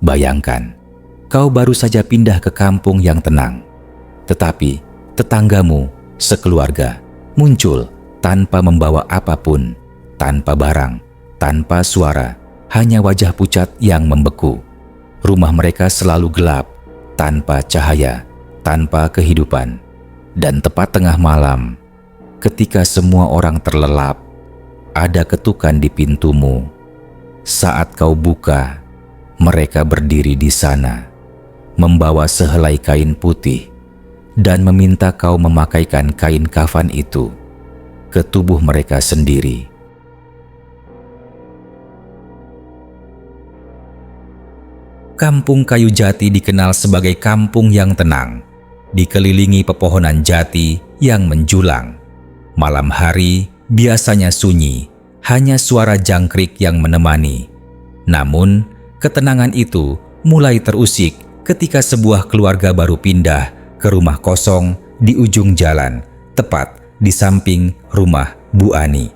Bayangkan, kau baru saja pindah ke kampung yang tenang, tetapi tetanggamu sekeluarga muncul tanpa membawa apapun, tanpa barang, tanpa suara, hanya wajah pucat yang membeku. Rumah mereka selalu gelap, tanpa cahaya, tanpa kehidupan. Dan tepat tengah malam, ketika semua orang terlelap, ada ketukan di pintumu. Saat kau buka, mereka berdiri di sana, membawa sehelai kain putih dan meminta kau memakaikan kain kafan itu ke tubuh mereka sendiri. Kampung Kayu Jati dikenal sebagai kampung yang tenang, dikelilingi pepohonan jati yang menjulang. Malam hari biasanya sunyi, hanya suara jangkrik yang menemani. Namun, ketenangan itu mulai terusik ketika sebuah keluarga baru pindah ke rumah kosong di ujung jalan, tepat di samping rumah Bu Ani.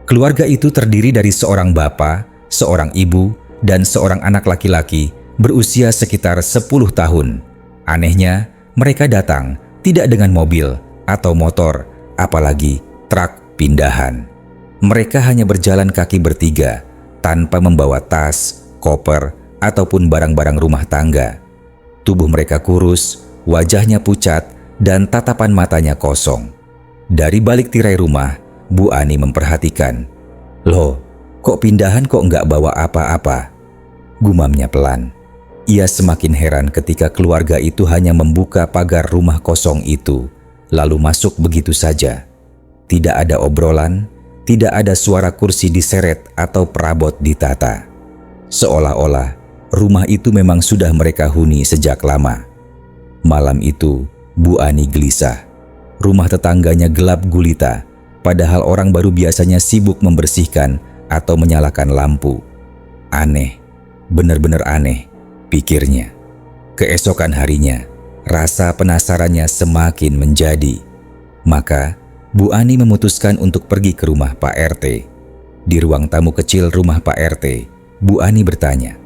Keluarga itu terdiri dari seorang bapak, seorang ibu, dan seorang anak laki-laki berusia sekitar 10 tahun. Anehnya, mereka datang tidak dengan mobil atau motor, apalagi truk pindahan. Mereka hanya berjalan kaki bertiga, tanpa membawa tas, koper, ataupun barang-barang rumah tangga. Tubuh mereka kurus, wajahnya pucat, dan tatapan matanya kosong. Dari balik tirai rumah, Bu Ani memperhatikan. "Loh, kok pindahan kok nggak bawa apa-apa?" Gumamnya pelan. Ia semakin heran ketika keluarga itu hanya membuka pagar rumah kosong itu, lalu masuk begitu saja. Tidak ada obrolan, tidak ada suara kursi diseret atau perabot ditata. Seolah-olah rumah itu memang sudah mereka huni sejak lama. Malam itu, Bu Ani gelisah. Rumah tetangganya gelap gulita, padahal orang baru biasanya sibuk membersihkan atau menyalakan lampu. Aneh, benar-benar aneh, pikirnya. Keesokan harinya, rasa penasarannya semakin menjadi. Maka, Bu Ani memutuskan untuk pergi ke rumah Pak RT. Di ruang tamu kecil rumah Pak RT, Bu Ani bertanya,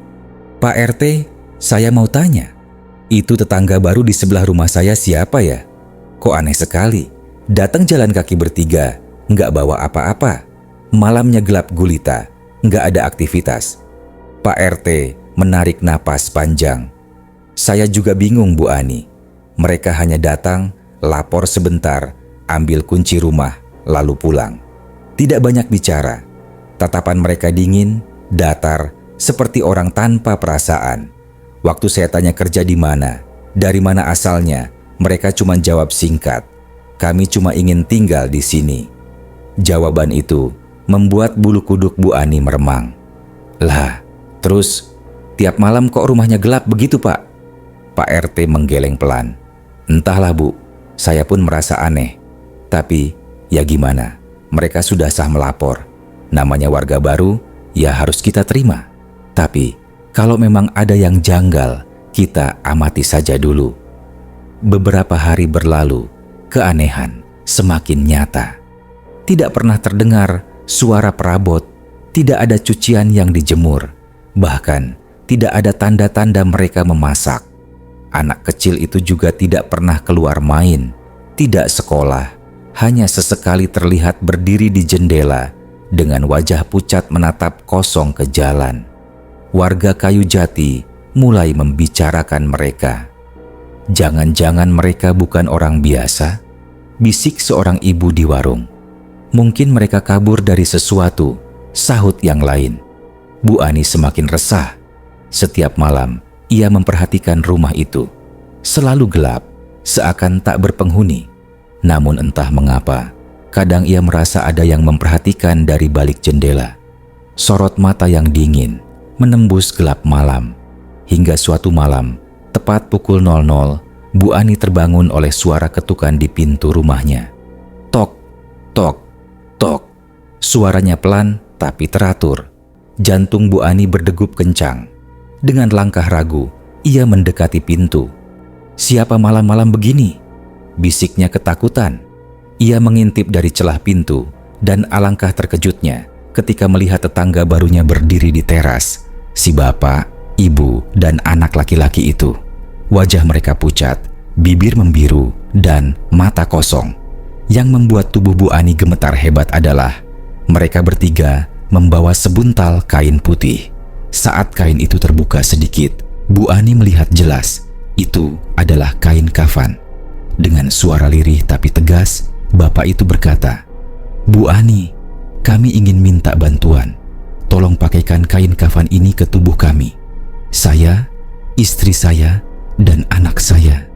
"Pak RT, saya mau tanya, itu tetangga baru di sebelah rumah saya siapa ya? Kok aneh sekali, datang jalan kaki bertiga, nggak bawa apa-apa. Malamnya gelap gulita, nggak ada aktivitas." Pak RT menarik napas panjang. "Saya juga bingung, Bu Ani. Mereka hanya datang, lapor sebentar, ambil kunci rumah, lalu pulang. Tidak banyak bicara. Tatapan mereka dingin, datar, seperti orang tanpa perasaan. Waktu saya tanya kerja di mana, dari mana asalnya, mereka cuma jawab singkat, 'Kami cuma ingin tinggal di sini.'" Jawaban itu membuat bulu kuduk Bu Ani meremang. "Lah, terus tiap malam kok rumahnya gelap begitu, Pak?" Pak RT menggeleng pelan. "Entahlah, Bu, saya pun merasa aneh. Tapi, ya gimana, mereka sudah sah melapor. Namanya warga baru, ya harus kita terima. Tapi, kalau memang ada yang janggal, kita amati saja dulu." Beberapa hari berlalu, keanehan semakin nyata. Tidak pernah terdengar suara perabot, tidak ada cucian yang dijemur, bahkan tidak ada tanda-tanda mereka memasak. Anak kecil itu juga tidak pernah keluar main, tidak sekolah, hanya sesekali terlihat berdiri di jendela dengan wajah pucat menatap kosong ke jalan. Warga Kayu Jati mulai membicarakan mereka. "Jangan-jangan mereka bukan orang biasa?" bisik seorang ibu di warung. "Mungkin mereka kabur dari sesuatu," sahut yang lain. Bu Ani semakin resah. Setiap malam, ia memperhatikan rumah itu. Selalu gelap, seakan tak berpenghuni. Namun entah mengapa, kadang ia merasa ada yang memperhatikan dari balik jendela. Sorot mata yang dingin menembus gelap malam. Hingga suatu malam, tepat pukul 00, Bu Ani terbangun oleh suara ketukan di pintu rumahnya. Tok, tok, tok. Suaranya pelan tapi teratur. Jantung Bu Ani berdegup kencang. Dengan langkah ragu, ia mendekati pintu. "Siapa malam-malam begini?" bisiknya ketakutan. Ia mengintip dari celah pintu dan alangkah terkejutnya ketika melihat tetangga barunya berdiri di teras. Si bapak, ibu dan anak laki-laki itu. Wajah mereka pucat, bibir membiru, dan mata kosong. Yang membuat tubuh Bu Ani gemetar hebat adalah mereka bertiga membawa sebuntal kain putih. Saat kain itu terbuka sedikit, Bu Ani melihat jelas itu adalah kain kafan. Dengan suara lirih tapi tegas, bapak itu berkata, "Bu Ani, kami ingin minta bantuan. Tolong pakaikan kain kafan ini ke tubuh kami. Saya, istri saya, dan anak saya."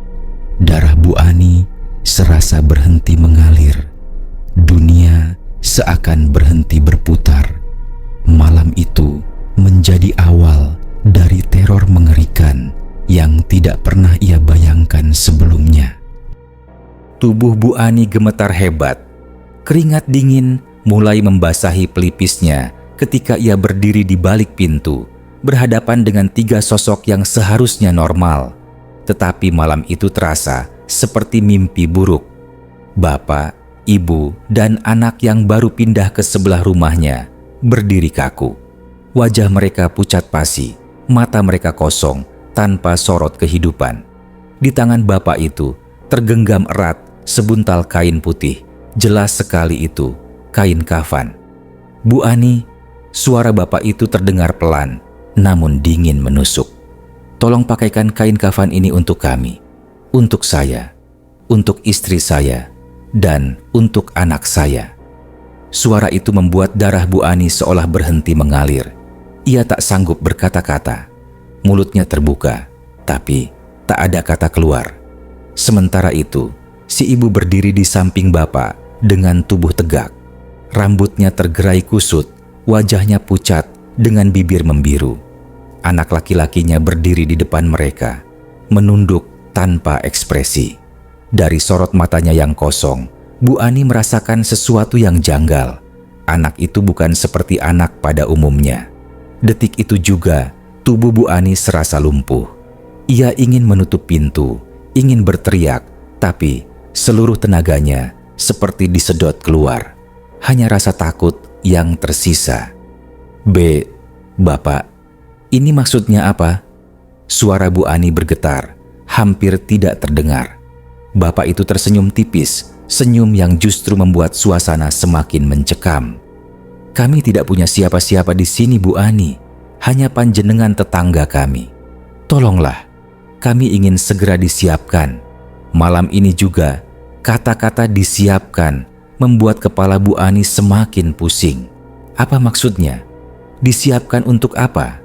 Darah Bu Ani serasa berhenti mengalir. Dunia seakan berhenti berputar. Malam itu menjadi awal dari teror mengerikan yang tidak pernah ia bayangkan sebelumnya. Tubuh Bu Ani gemetar hebat. Keringat dingin mulai membasahi pelipisnya ketika ia berdiri di balik pintu, berhadapan dengan tiga sosok yang seharusnya normal. Tetapi malam itu terasa seperti mimpi buruk. Bapak, ibu, dan anak yang baru pindah ke sebelah rumahnya berdiri kaku. Wajah mereka pucat pasi, mata mereka kosong tanpa sorot kehidupan. Di tangan bapak itu tergenggam erat sebuntal kain putih. Jelas sekali itu kain kafan. "Bu Ani," suara bapak itu terdengar pelan namun dingin menusuk. "Tolong pakaikan kain kafan ini untuk kami, untuk saya, untuk istri saya, dan untuk anak saya." Suara itu membuat darah Bu Ani seolah berhenti mengalir. Ia tak sanggup berkata-kata. Mulutnya terbuka, tapi tak ada kata keluar. Sementara itu, si ibu berdiri di samping bapak dengan tubuh tegak. Rambutnya tergerai kusut, wajahnya pucat dengan bibir membiru. Anak laki-lakinya berdiri di depan mereka, menunduk tanpa ekspresi. Dari sorot matanya yang kosong, Bu Ani merasakan sesuatu yang janggal. Anak itu bukan seperti anak pada umumnya. Detik itu juga, tubuh Bu Ani serasa lumpuh. Ia ingin menutup pintu, ingin berteriak, tapi seluruh tenaganya seperti disedot keluar. Hanya rasa takut yang tersisa. Bapak, ini maksudnya apa?" Suara Bu Ani bergetar, hampir tidak terdengar. Bapak itu tersenyum tipis, senyum yang justru membuat suasana semakin mencekam. "Kami tidak punya siapa-siapa di sini, Bu Ani. Hanya panjenengan tetangga kami. Tolonglah, kami ingin segera disiapkan." Malam ini juga, kata-kata "disiapkan" membuat kepala Bu Ani semakin pusing. Apa maksudnya? Disiapkan untuk apa?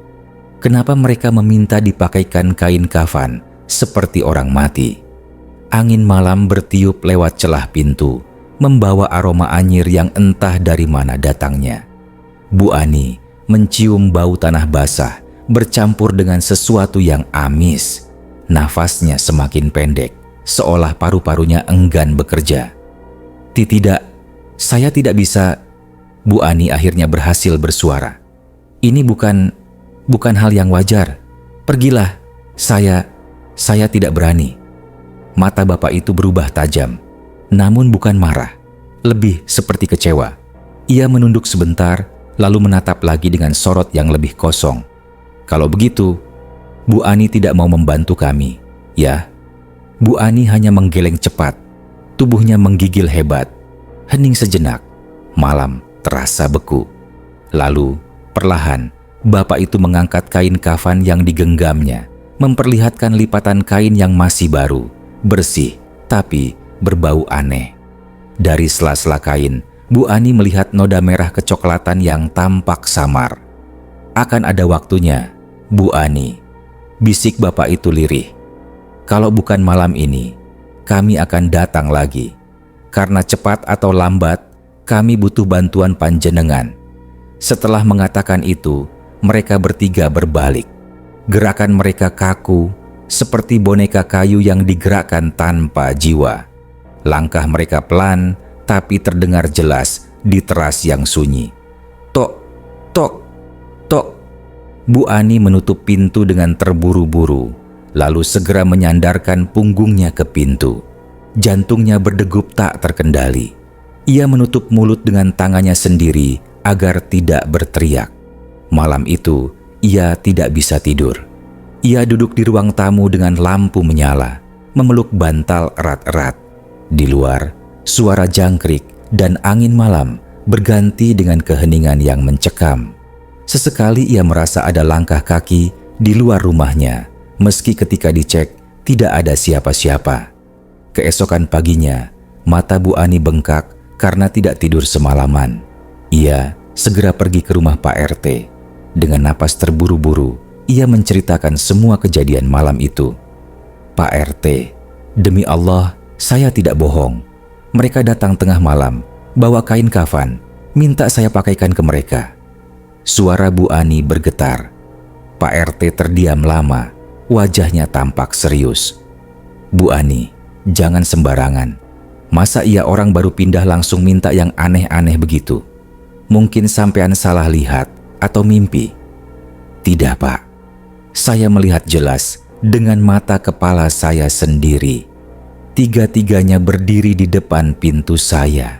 Kenapa mereka meminta dipakaikan kain kafan seperti orang mati? Angin malam bertiup lewat celah pintu, membawa aroma anyir yang entah dari mana datangnya. Bu Ani mencium bau tanah basah bercampur dengan sesuatu yang amis. Nafasnya semakin pendek, seolah paru-parunya enggan bekerja. Tidak, saya tidak bisa." Bu Ani akhirnya berhasil bersuara. "Ini bukan hal yang wajar. Pergilah, saya tidak berani." Mata bapak itu berubah tajam, namun bukan marah, lebih seperti kecewa. Ia menunduk sebentar, lalu menatap lagi dengan sorot yang lebih kosong. "Kalau begitu, Bu Ani tidak mau membantu kami, ya?" Bu Ani hanya menggeleng cepat, tubuhnya menggigil hebat. Hening sejenak, malam terasa beku. Lalu, perlahan, bapak itu mengangkat kain kafan yang digenggamnya, memperlihatkan lipatan kain yang masih baru, bersih, tapi berbau aneh. Dari sela-sela kain, Bu Ani melihat noda merah kecoklatan yang tampak samar. "Akan ada waktunya, Bu Ani," bisik bapak itu lirih. "Kalau bukan malam ini, kami akan datang lagi. Karena cepat atau lambat, kami butuh bantuan panjenengan." Setelah mengatakan itu, mereka bertiga berbalik. Gerakan mereka kaku, seperti boneka kayu yang digerakkan tanpa jiwa. Langkah mereka pelan, tapi terdengar jelas di teras yang sunyi. Tok, tok, tok. Bu Ani menutup pintu dengan terburu-buru, lalu segera menyandarkan punggungnya ke pintu. Jantungnya berdegup tak terkendali. Ia menutup mulut dengan tangannya sendiri agar tidak berteriak. Malam itu, Ia tidak bisa tidur. Ia duduk di ruang tamu dengan lampu menyala, memeluk bantal erat-erat. Di luar, suara jangkrik dan angin malam berganti dengan keheningan yang mencekam. Sesekali ia merasa ada langkah kaki di luar rumahnya, meski ketika dicek tidak ada siapa-siapa. Keesokan paginya, mata Bu Ani bengkak karena tidak tidur semalaman. Ia segera pergi ke rumah Pak RT. Dengan napas terburu-buru, ia menceritakan semua kejadian malam itu. "Pak RT, demi Allah, saya tidak bohong. Mereka datang tengah malam, bawa kain kafan, minta saya pakaikan ke mereka." Suara Bu Ani bergetar. Pak RT terdiam lama, wajahnya tampak serius. "Bu Ani, jangan sembarangan. Masa iya orang baru pindah langsung minta yang aneh-aneh begitu? Mungkin sampean salah lihat atau mimpi." "Tidak, Pak. Saya melihat jelas dengan mata kepala saya sendiri. Tiga-tiganya berdiri di depan pintu saya.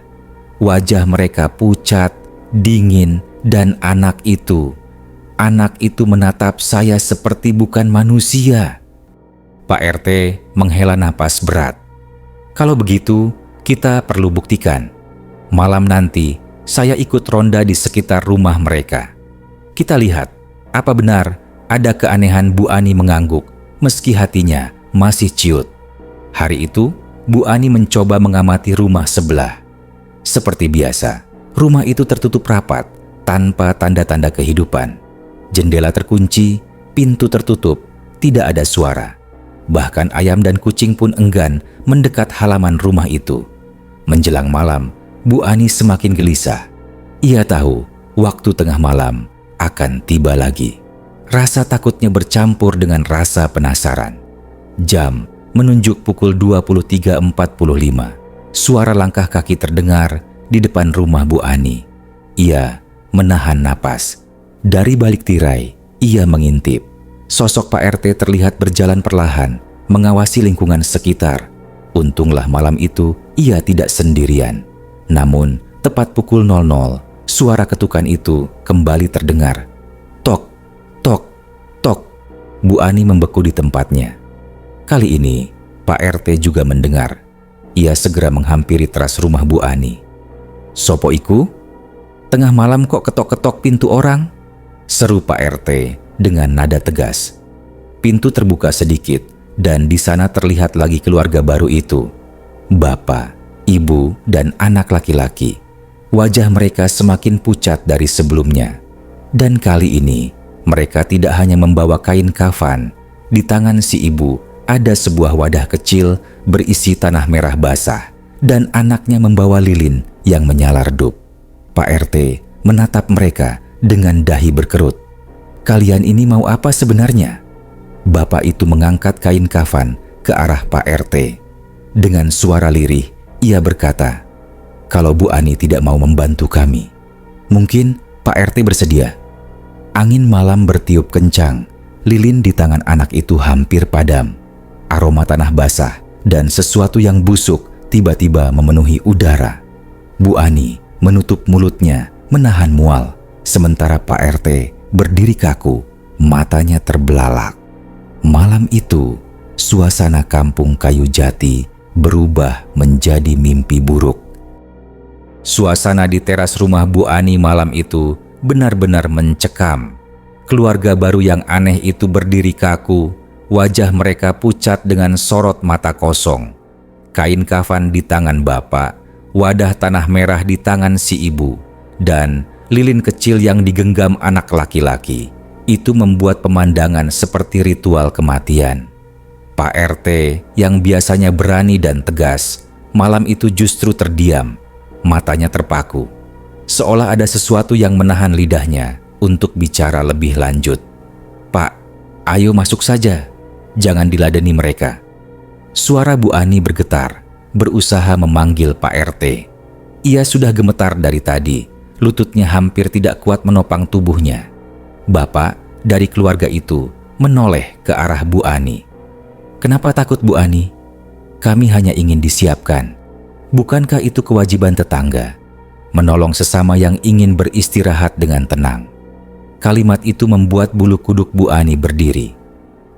Wajah mereka pucat, dingin, dan anak itu menatap saya seperti bukan manusia." Pak RT menghela napas berat. "Kalau begitu, kita perlu buktikan. Malam nanti, saya ikut ronda di sekitar rumah mereka. Kita lihat, apa benar ada keanehan Bu Ani mengangguk meski hatinya masih ciut." Hari itu, Bu Ani mencoba mengamati rumah sebelah. Seperti biasa, rumah itu tertutup rapat tanpa tanda-tanda kehidupan. Jendela terkunci, pintu tertutup, tidak ada suara. Bahkan ayam dan kucing pun enggan mendekat halaman rumah itu. Menjelang malam, Bu Ani semakin gelisah. Ia tahu waktu tengah malam akan tiba lagi. Rasa takutnya bercampur dengan rasa penasaran. Jam menunjuk pukul 23.45. Suara langkah kaki terdengar di depan rumah Bu Ani. Ia menahan napas. Dari balik tirai, ia mengintip. Sosok Pak RT terlihat berjalan perlahan, mengawasi lingkungan sekitar. Untunglah malam itu ia tidak sendirian. Namun, tepat pukul 00, suara ketukan itu kembali terdengar. Tok, tok, tok. Bu Ani membeku di tempatnya. Kali ini, Pak RT juga mendengar. Ia segera menghampiri teras rumah Bu Ani. "Sopo iku? Tengah malam kok ketok-ketok pintu orang?" seru Pak RT dengan nada tegas. Pintu terbuka sedikit dan di sana terlihat lagi keluarga baru itu. Bapak, ibu, dan anak laki-laki. Wajah mereka semakin pucat dari sebelumnya. Dan kali ini, mereka tidak hanya membawa kain kafan. Di tangan si ibu ada sebuah wadah kecil berisi tanah merah basah dan anaknya membawa lilin yang menyala redup. Pak RT menatap mereka dengan dahi berkerut. "Kalian ini mau apa sebenarnya?" Bapak itu mengangkat kain kafan ke arah Pak RT. Dengan suara lirih, ia berkata, "Kalau Bu Ani tidak mau membantu kami, mungkin Pak RT bersedia." Angin malam bertiup kencang, lilin di tangan anak itu hampir padam. Aroma tanah basah dan sesuatu yang busuk tiba-tiba memenuhi udara. Bu Ani menutup mulutnya, menahan mual. Sementara Pak RT berdiri kaku, matanya terbelalak. Malam itu, suasana kampung Kayu Jati berubah menjadi mimpi buruk. Suasana di teras rumah Bu Ani malam itu benar-benar mencekam. Keluarga baru yang aneh itu berdiri kaku, wajah mereka pucat dengan sorot mata kosong. Kain kafan di tangan bapak, wadah tanah merah di tangan si ibu, dan lilin kecil yang digenggam anak laki-laki. Itu membuat pemandangan seperti ritual kematian. Pak RT yang biasanya berani dan tegas, malam itu justru terdiam, matanya terpaku. Seolah ada sesuatu yang menahan lidahnya untuk bicara lebih lanjut. "Pak, ayo masuk saja, jangan diladeni mereka." Suara Bu Ani bergetar, berusaha memanggil Pak RT. Ia sudah gemetar dari tadi. Lututnya hampir tidak kuat menopang tubuhnya. Bapak dari keluarga itu menoleh ke arah Bu Ani. "Kenapa takut, Bu Ani? Kami hanya ingin disiapkan. Bukankah itu kewajiban tetangga? Menolong sesama yang ingin beristirahat dengan tenang. Kalimat itu membuat bulu kuduk Bu Ani berdiri.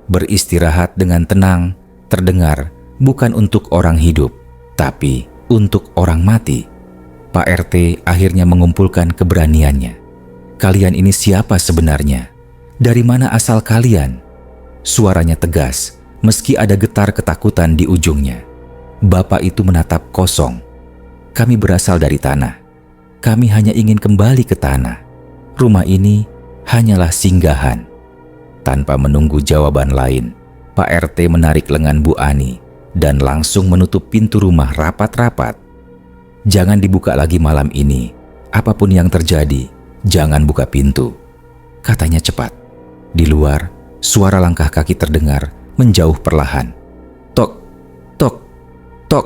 Beristirahat dengan tenang terdengar bukan untuk orang hidup, tapi untuk orang mati. Pak RT akhirnya mengumpulkan keberaniannya. Kalian ini siapa sebenarnya? Dari mana asal kalian? Suaranya tegas, meski ada getar ketakutan di ujungnya. Bapak itu menatap kosong. Kami berasal dari tanah. Kami hanya ingin kembali ke tanah. Rumah ini hanyalah singgahan. Tanpa menunggu jawaban lain, Pak RT menarik lengan Bu Ani dan langsung menutup pintu rumah rapat-rapat. Jangan dibuka lagi malam ini. Apapun yang terjadi, jangan buka pintu, katanya cepat. Di luar, suara langkah kaki terdengar menjauh perlahan. Tok, tok, tok.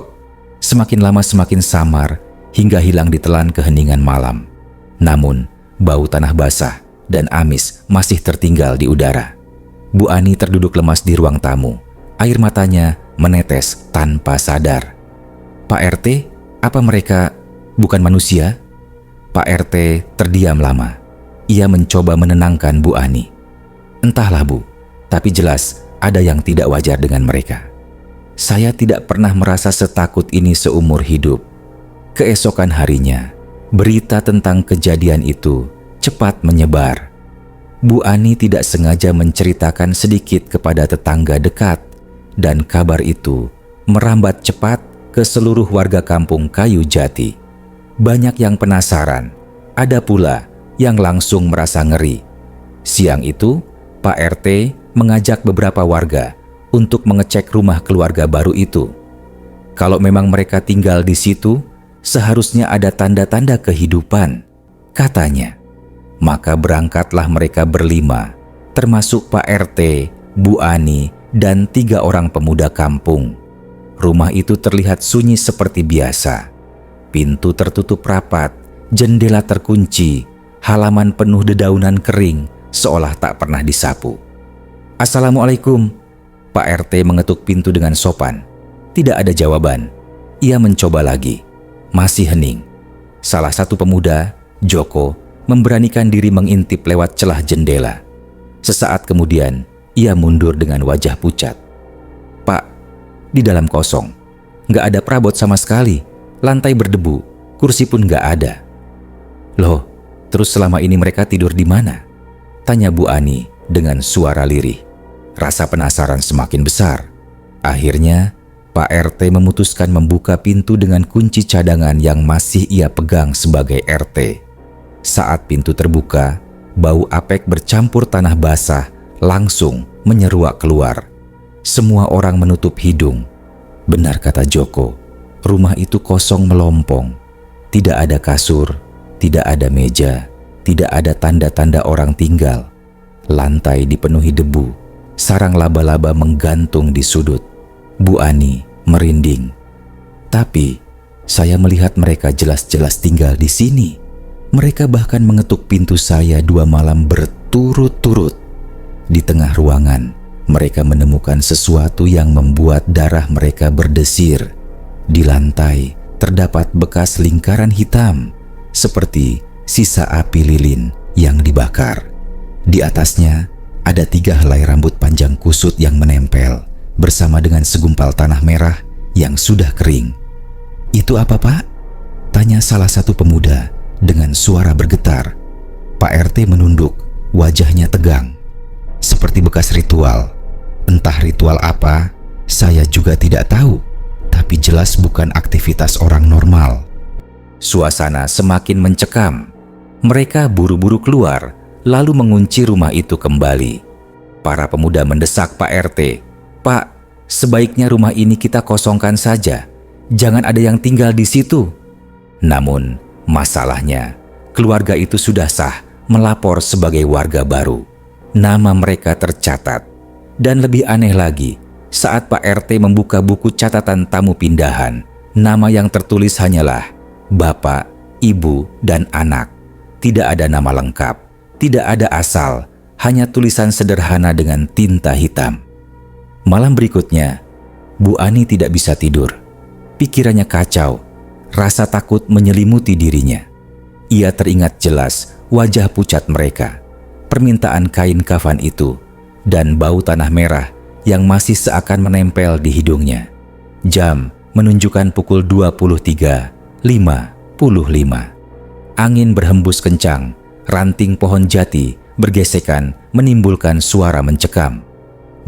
Semakin lama semakin samar hingga hilang ditelan keheningan malam. Namun, bau tanah basah dan amis masih tertinggal di udara. Bu Ani terduduk lemas di ruang tamu. Air matanya menetes tanpa sadar. Pak RT, apa mereka bukan manusia? Pak RT terdiam lama. Ia mencoba menenangkan Bu Ani. Entahlah Bu, tapi jelas ada yang tidak wajar dengan mereka. Saya tidak pernah merasa setakut ini seumur hidup. Keesokan harinya, berita tentang kejadian itu cepat menyebar. Bu Ani tidak sengaja menceritakan sedikit kepada tetangga dekat, dan kabar itu merambat cepat ke seluruh warga kampung Kayu Jati. Banyak yang penasaran, ada pula yang langsung merasa ngeri. Siang itu, Pak RT mengajak beberapa warga untuk mengecek rumah keluarga baru itu. Kalau memang mereka tinggal di situ, seharusnya ada tanda-tanda kehidupan, katanya. Maka berangkatlah mereka berlima, termasuk Pak RT, Bu Ani, dan 3 orang pemuda kampung. Rumah itu terlihat sunyi seperti biasa. Pintu tertutup rapat, jendela terkunci, halaman penuh dedaunan kering, seolah tak pernah disapu. Assalamualaikum. Pak RT mengetuk pintu dengan sopan. Tidak ada jawaban. Ia mencoba lagi. Masih hening. Salah satu pemuda, Joko, memberanikan diri mengintip lewat celah jendela. Sesaat kemudian, ia mundur dengan wajah pucat. Pak, di dalam kosong. Nggak ada perabot sama sekali. Lantai berdebu, kursi pun nggak ada. Loh, terus selama ini mereka tidur di mana? Tanya Bu Ani dengan suara lirih. Rasa penasaran semakin besar. Akhirnya, Pak RT memutuskan membuka pintu dengan kunci cadangan yang masih ia pegang sebagai RT. Saat pintu terbuka, bau apek bercampur tanah basah langsung menyeruak keluar. Semua orang menutup hidung. Benar kata Joko, rumah itu kosong melompong. Tidak ada kasur, tidak ada meja, tidak ada tanda-tanda orang tinggal. Lantai dipenuhi debu, sarang laba-laba menggantung di sudut. Bu Ani merinding. Tapi, saya melihat mereka jelas-jelas tinggal di sini. Mereka bahkan mengetuk pintu saya 2 malam berturut-turut. Di tengah ruangan, mereka menemukan sesuatu yang membuat darah mereka berdesir. Di lantai, terdapat bekas lingkaran hitam, seperti sisa api lilin yang dibakar. Di atasnya, ada 3 helai rambut panjang kusut yang menempel, bersama dengan segumpal tanah merah yang sudah kering. Itu apa, Pak? Tanya salah satu pemuda dengan suara bergetar. Pak RT menunduk, wajahnya tegang. Seperti bekas ritual. Entah ritual apa, saya juga tidak tahu. Tapi jelas bukan aktivitas orang normal. Suasana semakin mencekam. Mereka buru-buru keluar, lalu mengunci rumah itu kembali. Para pemuda mendesak Pak RT. Pak, sebaiknya rumah ini kita kosongkan saja. Jangan ada yang tinggal di situ. Namun, masalahnya, keluarga itu sudah sah melapor sebagai warga baru. Nama mereka tercatat. Dan lebih aneh lagi, saat Pak RT membuka buku catatan tamu pindahan, nama yang tertulis hanyalah Bapak, Ibu, dan Anak. Tidak ada nama lengkap, tidak ada asal, hanya tulisan sederhana dengan tinta hitam. Malam berikutnya, Bu Ani tidak bisa tidur. Pikirannya kacau. Rasa takut menyelimuti dirinya. Ia teringat jelas wajah pucat mereka. permintaan kain kafan itu, dan bau tanah merah yang masih seakan menempel di hidungnya. Jam menunjukkan pukul 23.55. Angin berhembus kencang, ranting pohon jati bergesekan menimbulkan suara mencekam.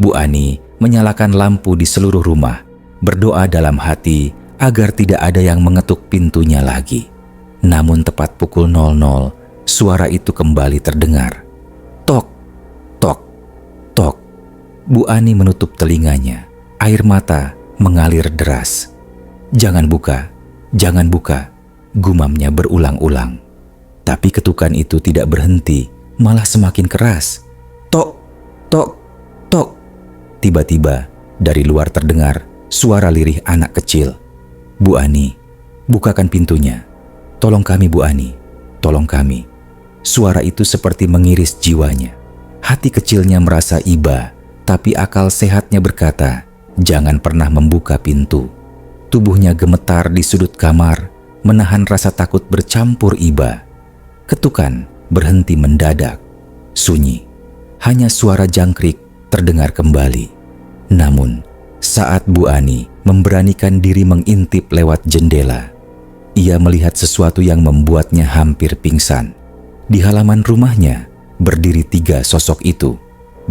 Bu Ani menyalakan lampu di seluruh rumah, berdoa dalam hati agar tidak ada yang mengetuk pintunya lagi. Namun tepat pukul 00, suara itu kembali terdengar. Tok, tok, tok. Bu Ani menutup telinganya, air mata mengalir deras. Jangan buka, gumamnya berulang-ulang. Tapi ketukan itu tidak berhenti, malah semakin keras. Tok, tok, tok. Tiba-tiba dari luar terdengar suara lirih anak kecil. Bu Ani, bukakan pintunya. Tolong kami, Bu Ani, tolong kami. Suara itu seperti mengiris jiwanya. Hati kecilnya merasa iba, tapi akal sehatnya berkata, jangan pernah membuka pintu. Tubuhnya gemetar di sudut kamar, menahan rasa takut bercampur iba. Ketukan berhenti mendadak. Sunyi. Hanya suara jangkrik terdengar kembali. Namun, saat Bu Ani memberanikan diri mengintip lewat jendela, ia melihat sesuatu yang membuatnya hampir pingsan. Di halaman rumahnya berdiri 3 sosok itu,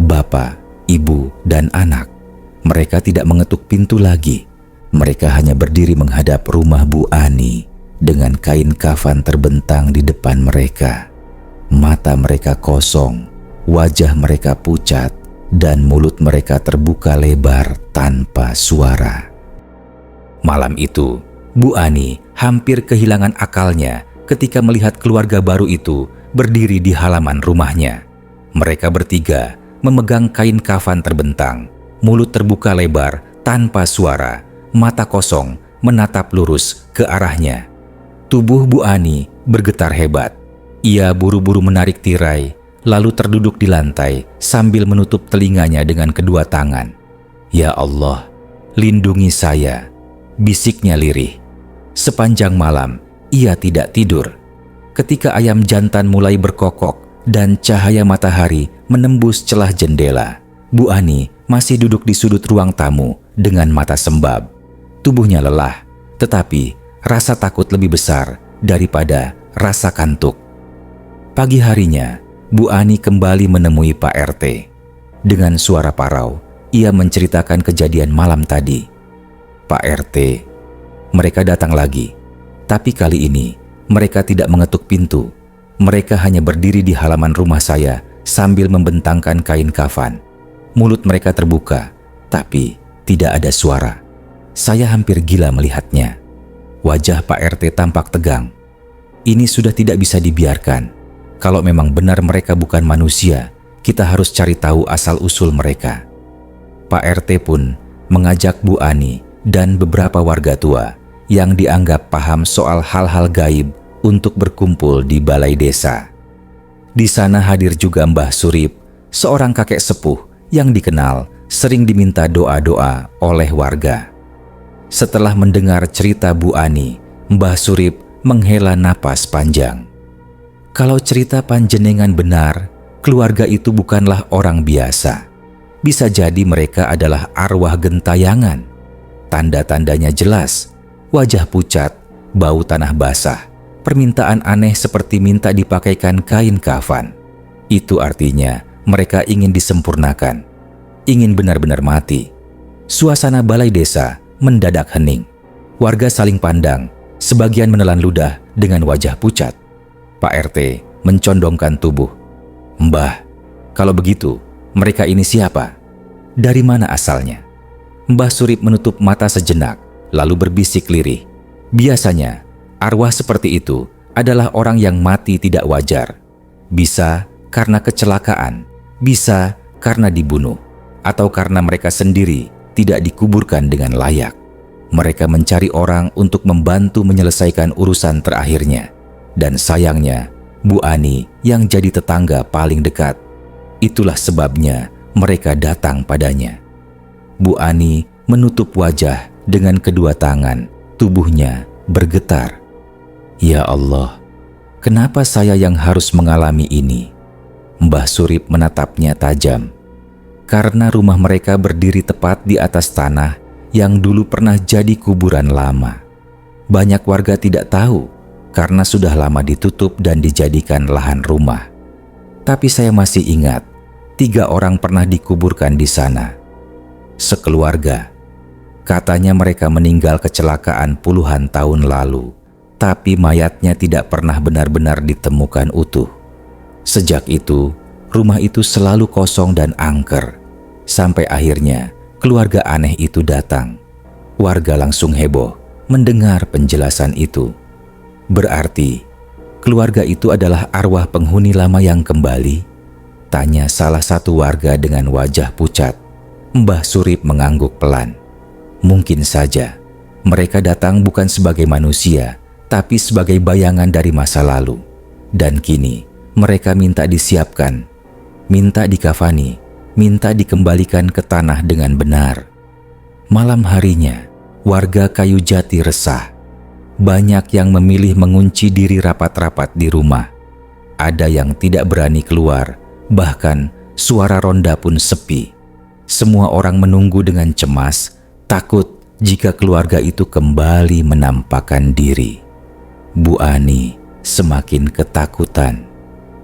bapak, ibu, dan anak. Mereka tidak mengetuk pintu lagi. Mereka hanya berdiri menghadap rumah Bu Ani dengan kain kafan terbentang di depan mereka. Mata mereka kosong, wajah mereka pucat, dan mulut mereka terbuka lebar tanpa suara. Malam itu, Bu Ani hampir kehilangan akalnya ketika melihat keluarga baru itu berdiri di halaman rumahnya. Mereka bertiga memegang kain kafan terbentang, mulut terbuka lebar tanpa suara, mata kosong menatap lurus ke arahnya. Tubuh Bu Ani bergetar hebat. Ia buru-buru menarik tirai, lalu terduduk di lantai sambil menutup telinganya dengan kedua tangan. Ya Allah, lindungi saya, bisiknya lirih. Sepanjang malam, ia tidak tidur. Ketika ayam jantan mulai berkokok dan cahaya matahari menembus celah jendela, Bu Ani masih duduk di sudut ruang tamu dengan mata sembab. Tubuhnya lelah, tetapi rasa takut lebih besar daripada rasa kantuk. Pagi harinya, Bu Ani kembali menemui Pak RT. Dengan suara parau, ia menceritakan kejadian malam tadi. Pak RT, mereka datang lagi. Tapi kali ini, mereka tidak mengetuk pintu. Mereka hanya berdiri di halaman rumah saya sambil membentangkan kain kafan. Mulut mereka terbuka, tapi tidak ada suara. Saya hampir gila melihatnya. Wajah Pak RT tampak tegang. Ini sudah tidak bisa dibiarkan. Kalau memang benar mereka bukan manusia, kita harus cari tahu asal-usul mereka. Pak RT pun mengajak Bu Ani dan beberapa warga tua yang dianggap paham soal hal-hal gaib untuk berkumpul di balai desa. Di sana hadir juga Mbah Surip, seorang kakek sepuh yang dikenal sering diminta doa-doa oleh warga. Setelah mendengar cerita Bu Ani, Mbah Surip menghela napas panjang. Kalau cerita panjenengan benar, keluarga itu bukanlah orang biasa. Bisa jadi mereka adalah arwah gentayangan. Tanda-tandanya jelas, wajah pucat, bau tanah basah, permintaan aneh seperti minta dipakaikan kain kafan. Itu artinya mereka ingin disempurnakan, ingin benar-benar mati. Suasana balai desa mendadak hening. Warga saling pandang, sebagian menelan ludah dengan wajah pucat. Pak RT mencondongkan tubuh. Mbah, kalau begitu, mereka ini siapa? Dari mana asalnya? Mbah Surip menutup mata sejenak, lalu berbisik lirih. Biasanya, arwah seperti itu adalah orang yang mati tidak wajar. Bisa karena kecelakaan, bisa karena dibunuh, atau karena mereka sendiri tidak dikuburkan dengan layak. Mereka mencari orang untuk membantu menyelesaikan urusan terakhirnya. Dan sayangnya, Bu Ani yang jadi tetangga paling dekat. Itulah sebabnya mereka datang padanya. Bu Ani menutup wajah dengan kedua tangan, tubuhnya bergetar. Ya Allah, kenapa saya yang harus mengalami ini? Mbah Surip menatapnya tajam. Karena rumah mereka berdiri tepat di atas tanah yang dulu pernah jadi kuburan lama. Banyak warga tidak tahu karena sudah lama ditutup dan dijadikan lahan rumah. Tapi saya masih ingat, 3 orang pernah dikuburkan di sana. Sekeluarga. Katanya mereka meninggal kecelakaan puluhan tahun lalu, tapi mayatnya tidak pernah benar-benar ditemukan utuh. Sejak itu, rumah itu selalu kosong dan angker. Sampai akhirnya, keluarga aneh itu datang. Warga langsung heboh mendengar penjelasan itu. Berarti, keluarga itu adalah arwah penghuni lama yang kembali? Tanya salah satu warga dengan wajah pucat. Mbah Surip mengangguk pelan. Mungkin saja, mereka datang bukan sebagai manusia, tapi sebagai bayangan dari masa lalu. Dan kini, mereka minta disiapkan, minta dikafani, minta dikembalikan ke tanah dengan benar. Malam harinya, warga Kayu Jati resah. Banyak yang memilih mengunci diri rapat-rapat di rumah. Ada yang tidak berani keluar, bahkan suara ronda pun sepi. Semua orang menunggu dengan cemas, takut jika keluarga itu kembali menampakkan diri. Bu Ani semakin ketakutan.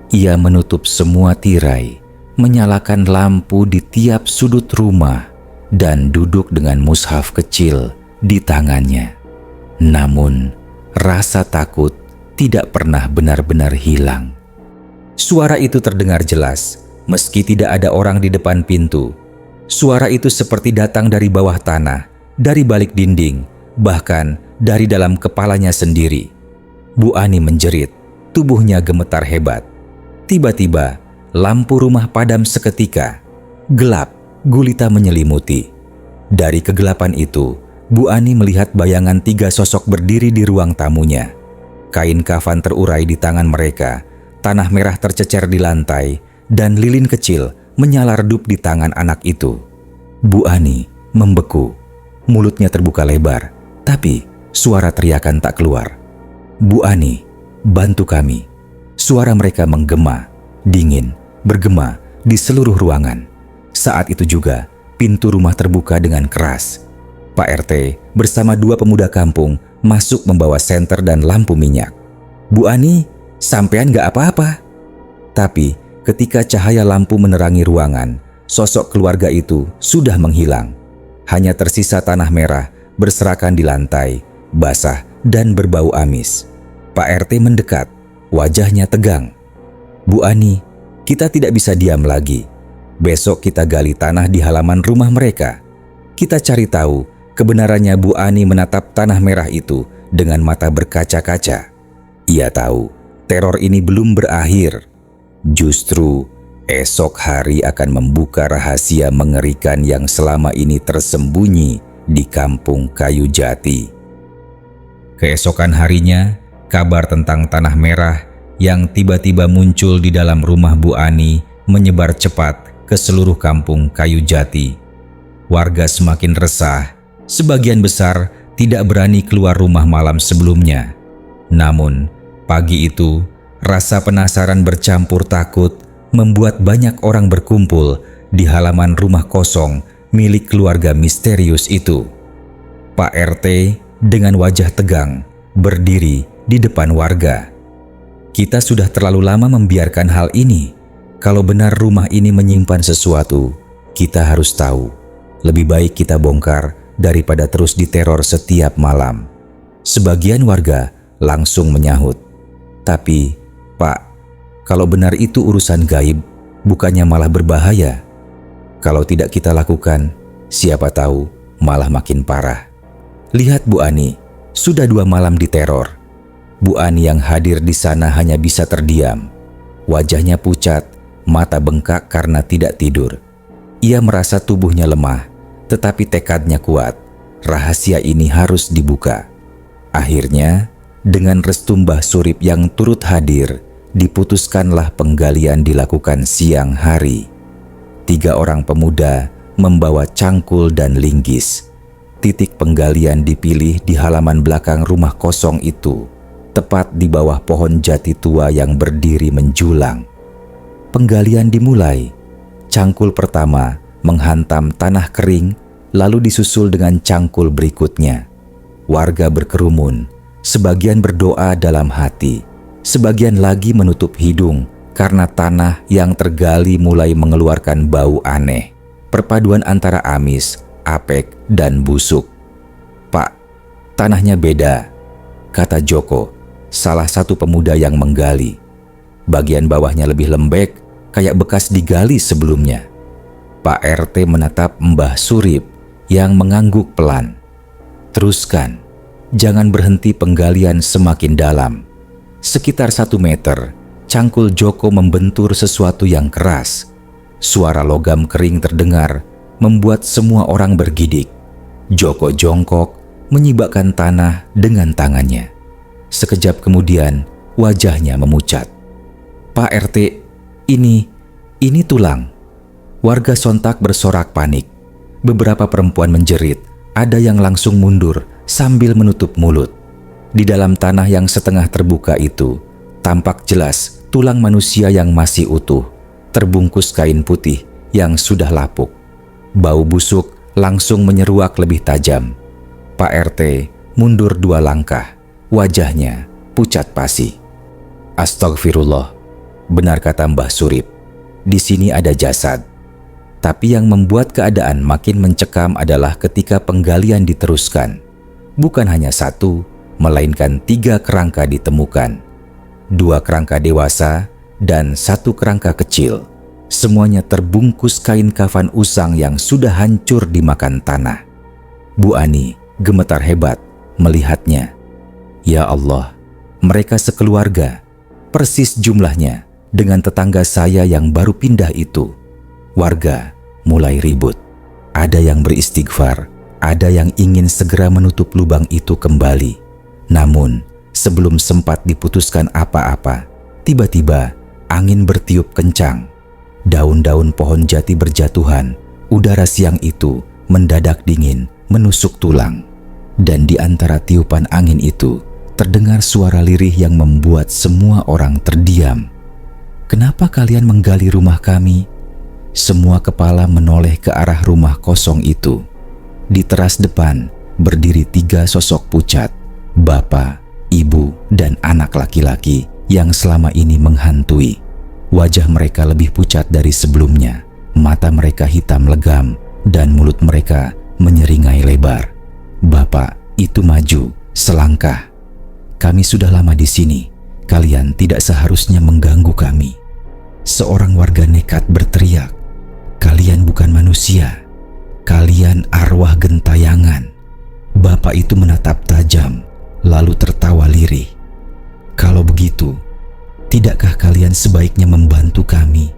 Ia menutup semua tirai, menyalakan lampu di tiap sudut rumah, dan duduk dengan mushaf kecil di tangannya. Namun, rasa takut tidak pernah benar-benar hilang. Suara itu terdengar jelas, meski tidak ada orang di depan pintu. Suara itu seperti datang dari bawah tanah, dari balik dinding, bahkan dari dalam kepalanya sendiri. Bu Ani menjerit, tubuhnya gemetar hebat. Tiba-tiba, lampu rumah padam seketika. Gelap, gulita menyelimuti. Dari kegelapan itu, Bu Ani melihat bayangan 3 sosok berdiri di ruang tamunya. Kain kafan terurai di tangan mereka, tanah merah tercecer di lantai, dan lilin kecil menyala redup di tangan anak itu. Bu Ani membeku, mulutnya terbuka lebar, tapi suara teriakan tak keluar. Bu Ani, bantu kami. Suara mereka menggema, dingin, bergema di seluruh ruangan. Saat itu juga, pintu rumah terbuka dengan keras. Pak RT bersama 2 pemuda kampung masuk membawa senter dan lampu minyak. Bu Ani, sampean gak apa-apa? Tapi ketika cahaya lampu menerangi ruangan, sosok keluarga itu sudah menghilang. Hanya tersisa tanah merah berserakan di lantai, basah dan berbau amis. Pak RT mendekat. Wajahnya tegang. Bu Ani, kita tidak bisa diam lagi. Besok kita gali tanah di halaman rumah mereka. Kita cari tahu kebenarannya. Bu Ani menatap tanah merah itu dengan mata berkaca-kaca. Ia tahu teror ini belum berakhir. Justru esok hari akan membuka rahasia mengerikan yang selama ini tersembunyi di kampung Kayu Jati. Keesokan harinya, kabar tentang tanah merah yang tiba-tiba muncul di dalam rumah Bu Ani menyebar cepat ke seluruh kampung Kayu Jati. Warga semakin resah, sebagian besar tidak berani keluar rumah malam sebelumnya. Namun, pagi itu, rasa penasaran bercampur takut membuat banyak orang berkumpul di halaman rumah kosong milik keluarga misterius itu. Pak RT dengan wajah tegang berdiri di depan warga. Kita sudah terlalu lama membiarkan hal ini. Kalau benar rumah ini menyimpan sesuatu, kita harus tahu. Lebih baik kita bongkar daripada terus diteror setiap malam. Sebagian warga langsung menyahut. Tapi, Pak, kalau benar itu urusan gaib, bukannya malah berbahaya? Kalau tidak kita lakukan, siapa tahu malah makin parah. Lihat Bu Ani, sudah 2 malam diteror. Bu Ani yang hadir di sana hanya bisa terdiam. Wajahnya pucat, mata bengkak karena tidak tidur. Ia merasa tubuhnya lemah, tetapi tekadnya kuat. Rahasia ini harus dibuka. Akhirnya, dengan restu Mbah Surip yang turut hadir, diputuskanlah penggalian dilakukan siang hari. 3 orang pemuda membawa cangkul dan linggis. Titik penggalian dipilih di halaman belakang rumah kosong itu, tepat di bawah pohon jati tua yang berdiri menjulang. Penggalian dimulai. Cangkul pertama menghantam tanah kering, lalu disusul dengan cangkul berikutnya. Warga berkerumun, sebagian berdoa dalam hati, sebagian lagi menutup hidung karena tanah yang tergali mulai mengeluarkan bau aneh, perpaduan antara amis, apek, dan busuk. "Pak, tanahnya beda," kata Joko, salah satu pemuda yang menggali. "Bagian bawahnya lebih lembek, kayak bekas digali sebelumnya." Pak RT menatap Mbah Surip yang mengangguk pelan. "Teruskan, jangan berhenti, penggalian semakin dalam." Sekitar 1 meter, cangkul Joko membentur sesuatu yang keras. Suara logam kering terdengar, membuat semua orang bergidik. Joko jongkok, menyibakkan tanah dengan tangannya. Sekejap kemudian, wajahnya memucat. "Pak RT, ini tulang." Warga sontak bersorak panik. Beberapa perempuan menjerit, ada yang langsung mundur sambil menutup mulut. Di dalam tanah yang setengah terbuka itu, tampak jelas tulang manusia yang masih utuh, terbungkus kain putih yang sudah lapuk. Bau busuk langsung menyeruak lebih tajam. Pak RT mundur 2 langkah, wajahnya pucat pasi. "Astagfirullah," benar kata Mbah Surip. "Di sini ada jasad." Tapi yang membuat keadaan makin mencekam adalah ketika penggalian diteruskan. Bukan hanya 1, melainkan 3 kerangka ditemukan. 2 kerangka dewasa dan 1 kerangka kecil. Semuanya terbungkus kain kafan usang yang sudah hancur dimakan tanah. Bu Ani gemetar hebat melihatnya. Ya Allah, mereka sekeluarga, persis jumlahnya dengan tetangga saya yang baru pindah itu. Warga mulai ribut. Ada yang beristighfar, ada yang ingin segera menutup lubang itu kembali. Namun, sebelum sempat diputuskan apa-apa, tiba-tiba angin bertiup kencang. Daun-daun pohon jati berjatuhan. Udara siang itu mendadak dingin, menusuk tulang. Dan di antara tiupan angin itu, terdengar suara lirih yang membuat semua orang terdiam. "Kenapa kalian menggali rumah kami?" Semua kepala menoleh ke arah rumah kosong itu. Di teras depan berdiri 3 sosok pucat, bapak, ibu, dan anak laki-laki yang selama ini menghantui. Wajah mereka lebih pucat dari sebelumnya, mata mereka hitam legam, dan mulut mereka menyeringai lebar. Bapak itu maju selangkah. "Kami sudah lama di sini, kalian tidak seharusnya mengganggu kami." Seorang warga nekat berteriak, "Kalian bukan manusia, kalian arwah gentayangan." Bapak itu menatap tajam, lalu tertawa lirih. "Kalau begitu, tidakkah kalian sebaiknya membantu kami?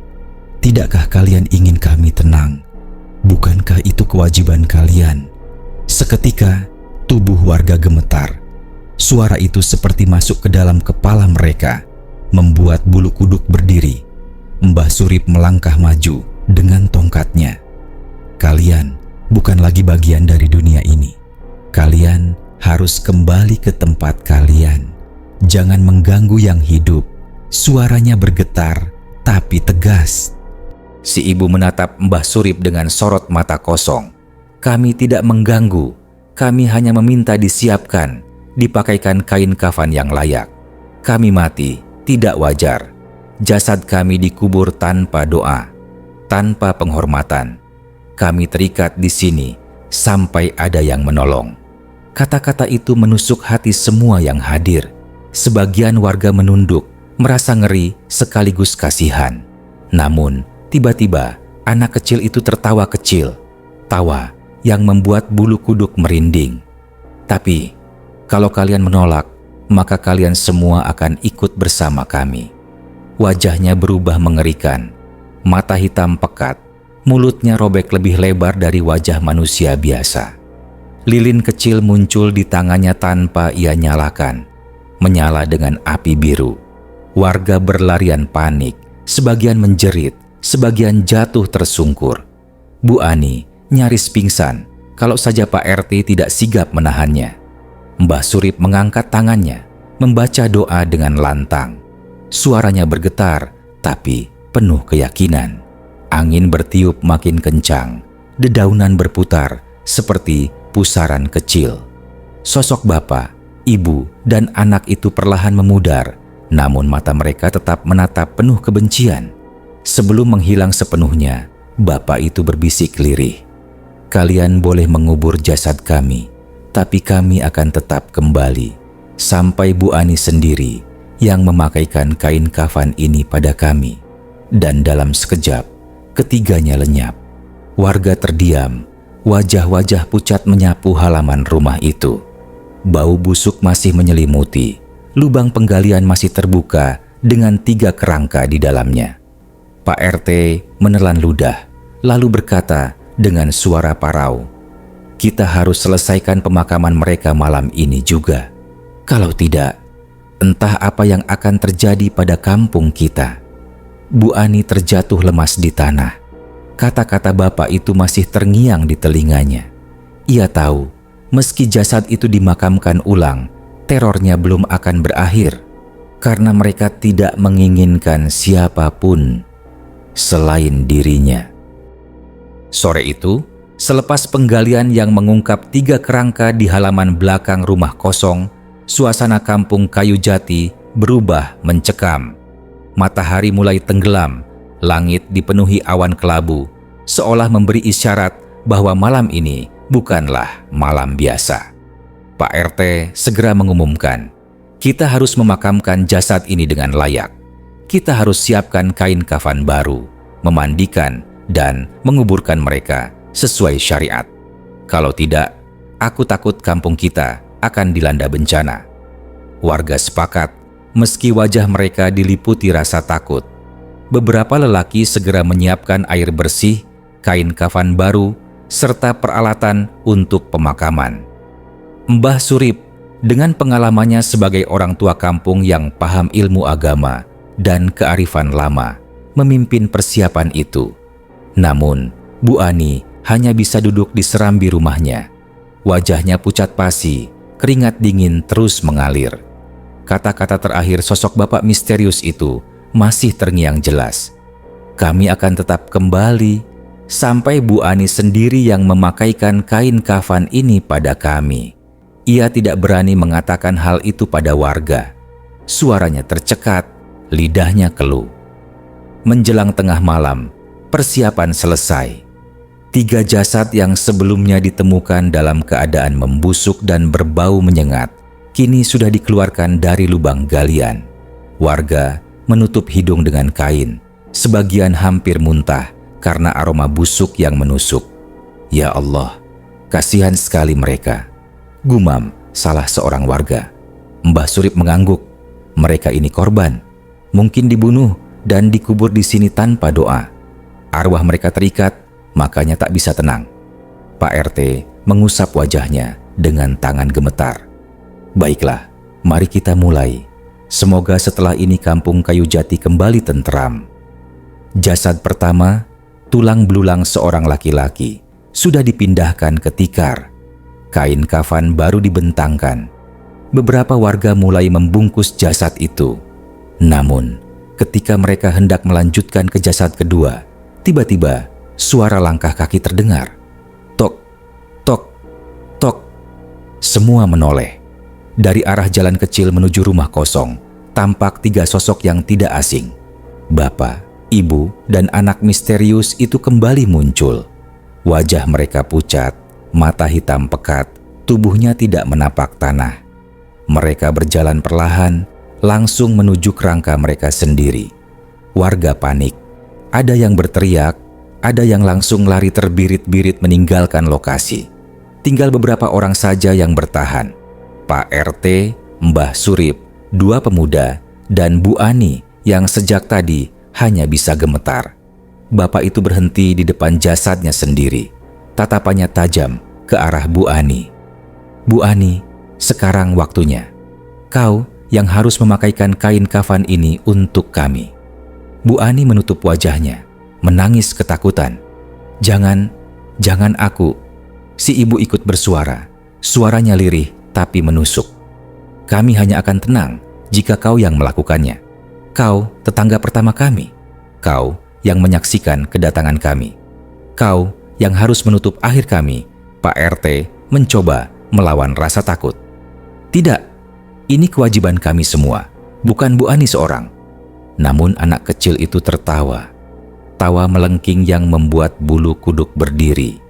Tidakkah kalian ingin kami tenang? Bukankah itu kewajiban kalian?" Seketika, tubuh warga gemetar. Suara itu seperti masuk ke dalam kepala mereka, membuat bulu kuduk berdiri. Mbah Surip melangkah maju dengan tongkatnya. "Kalian bukan lagi bagian dari dunia ini. Kalian harus kembali ke tempat kalian. Jangan mengganggu yang hidup." Suaranya bergetar tapi tegas. Si ibu menatap Mbah Surip dengan sorot mata kosong. "Kami tidak mengganggu. Kami hanya meminta disiapkan, dipakaikan kain kafan yang layak. Kami mati tidak wajar. Jasad kami dikubur tanpa doa, tanpa penghormatan. Kami terikat di sini sampai ada yang menolong." Kata-kata itu menusuk hati semua yang hadir. Sebagian warga menunduk, merasa ngeri sekaligus kasihan. Namun, tiba-tiba anak kecil itu tertawa kecil. Tawa yang membuat bulu kuduk merinding. "Tapi, kalau kalian menolak, maka kalian semua akan ikut bersama kami." Wajahnya berubah mengerikan. Mata hitam pekat, mulutnya robek lebih lebar dari wajah manusia biasa. Lilin kecil muncul di tangannya tanpa ia nyalakan, menyala dengan api biru. Warga berlarian panik, sebagian menjerit, sebagian jatuh tersungkur. Bu Ani nyaris pingsan kalau saja Pak RT tidak sigap menahannya. Mbah Surip mengangkat tangannya, membaca doa dengan lantang. Suaranya bergetar, tapi penuh keyakinan. Angin bertiup makin kencang, dedaunan berputar seperti pusaran kecil. Sosok bapak, ibu, dan anak itu perlahan memudar, namun mata mereka tetap menatap penuh kebencian. Sebelum menghilang sepenuhnya, bapak itu berbisik lirih, "Kalian boleh mengubur jasad kami, tapi kami akan tetap kembali sampai Bu Ani sendiri yang memakaikan kain kafan ini pada kami." Dan dalam sekejap, ketiganya lenyap. Warga terdiam, wajah-wajah pucat menyapu halaman rumah itu. Bau busuk masih menyelimuti, lubang penggalian masih terbuka dengan 3 kerangka di dalamnya. Pak RT menelan ludah, lalu berkata dengan suara parau, "Kita harus selesaikan pemakaman mereka malam ini juga. Kalau tidak, entah apa yang akan terjadi pada kampung kita." Bu Ani terjatuh lemas di tanah. Kata-kata bapak itu masih terngiang di telinganya. Ia tahu, meski jasad itu dimakamkan ulang, terornya belum akan berakhir, karena mereka tidak menginginkan siapapun selain dirinya. Sore itu, selepas penggalian yang mengungkap 3 kerangka di halaman belakang rumah kosong, suasana kampung Kayu Jati berubah mencekam. Matahari mulai tenggelam, langit dipenuhi awan kelabu, seolah memberi isyarat bahwa malam ini bukanlah malam biasa. Pak RT segera mengumumkan, "Kita harus memakamkan jasad ini dengan layak. Kita harus siapkan kain kafan baru, memandikan, dan menguburkan mereka sesuai syariat. Kalau tidak, aku takut kampung kita akan dilanda bencana." Warga sepakat, meski wajah mereka diliputi rasa takut. Beberapa lelaki segera menyiapkan air bersih, kain kafan baru, serta peralatan untuk pemakaman. Mbah Surip, dengan pengalamannya sebagai orang tua kampung yang paham ilmu agama dan kearifan lama, memimpin persiapan itu. Namun, Bu Ani hanya bisa duduk di serambi rumahnya. Wajahnya pucat pasi, keringat dingin terus mengalir. Kata-kata terakhir sosok bapak misterius itu masih terngiang jelas. "Kami akan tetap kembali sampai Bu Ani sendiri yang memakaikan kain kafan ini pada kami." Ia tidak berani mengatakan hal itu pada warga. Suaranya tercekat, lidahnya keluh. Menjelang tengah malam, persiapan selesai. 3 jasad yang sebelumnya ditemukan dalam keadaan membusuk dan berbau menyengat, kini sudah dikeluarkan dari lubang galian. Warga menutup hidung dengan kain, sebagian hampir muntah karena aroma busuk yang menusuk. "Ya Allah, kasihan sekali mereka," gumam salah seorang warga. Mbah Surip mengangguk. "Mereka ini korban, mungkin dibunuh dan dikubur di sini tanpa doa. Arwah mereka terikat, makanya tak bisa tenang." Pak RT mengusap wajahnya dengan tangan gemetar. "Baiklah, mari kita mulai. Semoga setelah ini kampung Kayu Jati kembali tentram." Jasad pertama, tulang belulang seorang laki-laki, sudah dipindahkan ke tikar. Kain kafan baru dibentangkan. Beberapa warga mulai membungkus jasad itu. Namun, ketika mereka hendak melanjutkan ke jasad kedua, tiba-tiba suara langkah kaki terdengar. Tok, tok, tok. Semua menoleh. Dari arah jalan kecil menuju rumah kosong, tampak 3 sosok yang tidak asing. Bapak, ibu, dan anak misterius itu kembali muncul. Wajah mereka pucat, mata hitam pekat, tubuhnya tidak menapak tanah. Mereka berjalan perlahan, langsung menuju kerangka mereka sendiri. Warga panik. Ada yang berteriak, ada yang langsung lari terbirit-birit meninggalkan lokasi. Tinggal beberapa orang saja yang bertahan. Pak RT, Mbah Surip, 2 pemuda, dan Bu Ani yang sejak tadi hanya bisa gemetar. Bapak itu berhenti di depan jasadnya sendiri. Tatapannya tajam ke arah Bu Ani. "Bu Ani, sekarang waktunya. Kau yang harus memakaikan kain kafan ini untuk kami." Bu Ani menutup wajahnya, menangis ketakutan. Jangan aku." Si ibu ikut bersuara. Suaranya lirih tapi menusuk. "Kami hanya akan tenang jika kau yang melakukannya. Kau tetangga pertama kami. Kau yang menyaksikan kedatangan kami. Kau yang harus menutup akhir kami, Pak RT, mencoba melawan rasa takut. Tidak, ini kewajiban kami semua, bukan Bu Ani seorang. Namun anak kecil itu tertawa. Tawa melengking yang membuat bulu kuduk berdiri.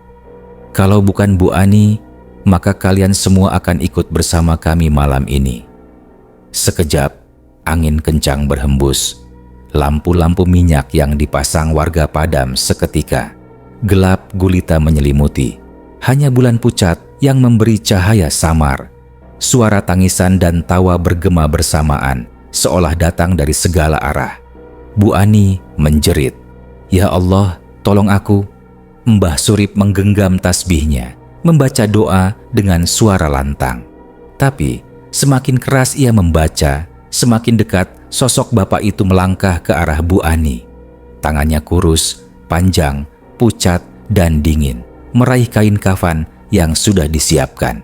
Kalau bukan Bu Ani, maka kalian semua akan ikut bersama kami malam ini. Sekejap, angin kencang berhembus. Lampu-lampu minyak yang dipasang warga padam seketika. Gelap gulita menyelimuti. Hanya bulan pucat yang memberi cahaya samar. Suara tangisan dan tawa bergema bersamaan, seolah datang dari segala arah. Bu Ani menjerit, "Ya Allah, tolong aku." Mbah Surip menggenggam tasbihnya, membaca doa dengan suara lantang. Tapi semakin keras ia membaca, semakin dekat sosok bapak itu melangkah ke arah Bu Ani. Tangannya kurus, panjang, pucat, dan dingin, meraih kain kafan yang sudah disiapkan.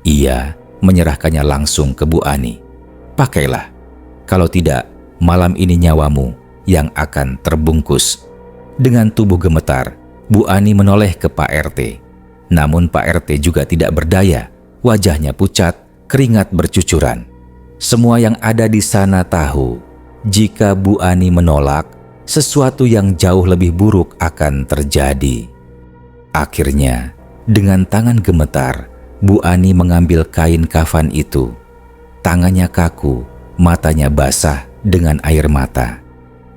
Ia menyerahkannya langsung ke Bu Ani. "Pakailah, kalau tidak malam ini nyawamu yang akan terbungkus." Dengan tubuh gemetar, Bu Ani menoleh ke Pak RT. Namun Pak RT juga tidak berdaya, wajahnya pucat, keringat bercucuran. Semua yang ada di sana tahu, jika Bu Ani menolak, sesuatu yang jauh lebih buruk akan terjadi. Akhirnya, dengan tangan gemetar, Bu Ani mengambil kain kafan itu. Tangannya kaku, matanya basah dengan air mata.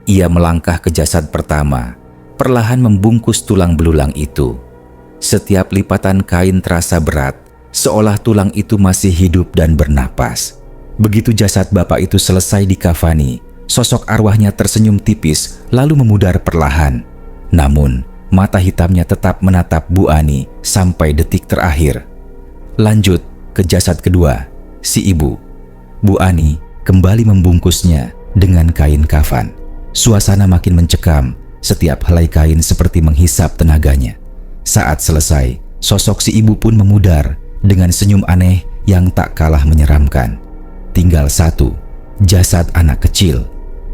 Ia melangkah ke jasad pertama, perlahan membungkus tulang belulang itu. Setiap lipatan kain terasa berat, seolah tulang itu masih hidup dan bernapas. Begitu jasad bapak itu selesai dikafani, sosok arwahnya tersenyum tipis lalu memudar perlahan. Namun, mata hitamnya tetap menatap Bu Ani sampai detik terakhir. Lanjut ke jasad kedua, si ibu. Bu Ani kembali membungkusnya dengan kain kafan. Suasana makin mencekam, setiap helai kain seperti menghisap tenaganya. Saat selesai, sosok si ibu pun memudar dengan senyum aneh yang tak kalah menyeramkan. Tinggal satu, jasad anak kecil.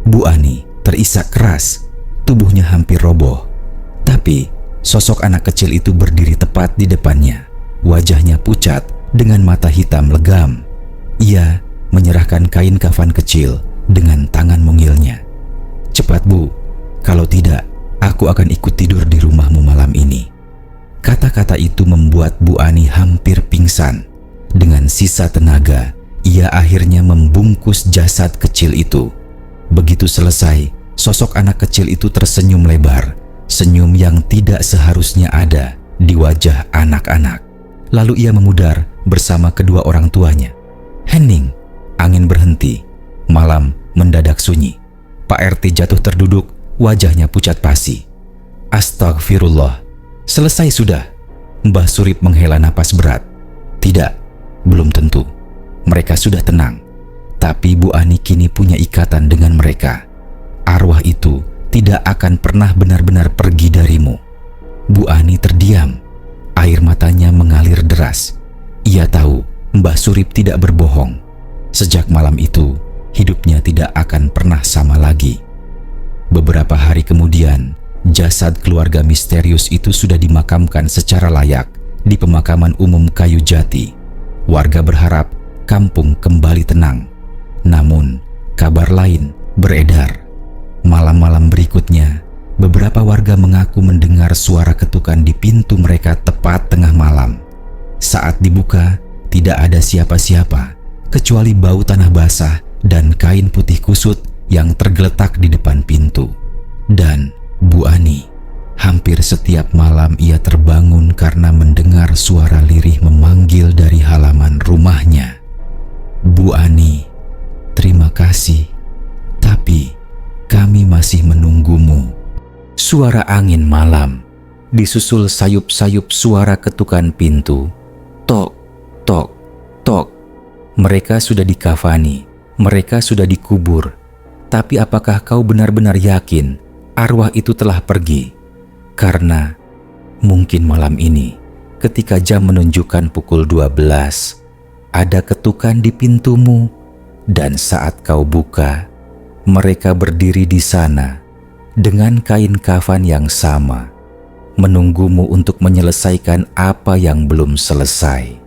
Bu Ani terisak keras, tubuhnya hampir roboh. Tapi sosok anak kecil itu berdiri tepat di depannya. Wajahnya pucat dengan mata hitam legam. Ia menyerahkan kain kafan kecil dengan tangan mungilnya. "Cepat Bu, kalau tidak aku akan ikut tidur di rumahmu malam ini." Kata-kata itu membuat Bu Ani hampir pingsan. Dengan sisa tenaga, ia akhirnya membungkus jasad kecil itu. Begitu selesai, sosok anak kecil itu tersenyum lebar, senyum yang tidak seharusnya ada di wajah anak-anak. Lalu ia memudar bersama kedua orang tuanya. Hening, angin berhenti, malam mendadak sunyi. Pak RT jatuh terduduk, wajahnya pucat pasi. "Astagfirullah, selesai sudah." Mbah Surip menghela napas berat. Tidak, belum tentu. Mereka sudah tenang. Tapi Bu Ani kini punya ikatan dengan mereka. Arwah itu tidak akan pernah benar-benar pergi darimu. Bu Ani terdiam. Air matanya mengalir deras. Ia tahu Mbah Surip tidak berbohong. Sejak malam itu, hidupnya tidak akan pernah sama lagi. Beberapa hari kemudian, jasad keluarga misterius itu sudah dimakamkan secara layak di pemakaman umum Kayu Jati. Warga berharap kampung kembali tenang. Namun, kabar lain beredar. Malam-malam berikutnya, beberapa warga mengaku mendengar suara ketukan di pintu mereka tepat tengah malam. Saat dibuka, tidak ada siapa-siapa kecuali bau tanah basah dan kain putih kusut yang tergeletak di depan pintu. Dan Bu Ani, hampir setiap malam ia terbangun karena mendengar suara lirih memanggil dari halaman rumahnya. "Bu Ani, terima kasih, tapi kami masih menunggumu." Suara angin malam disusul sayup-sayup suara ketukan pintu. Tok, tok, tok. Mereka sudah dikafani, mereka sudah dikubur. Tapi apakah kau benar-benar yakin arwah itu telah pergi? Karena mungkin malam ini, ketika jam menunjukkan pukul 12, ada ketukan di pintumu, dan saat kau buka, mereka berdiri di sana, dengan kain kafan yang sama, menunggumu untuk menyelesaikan apa yang belum selesai.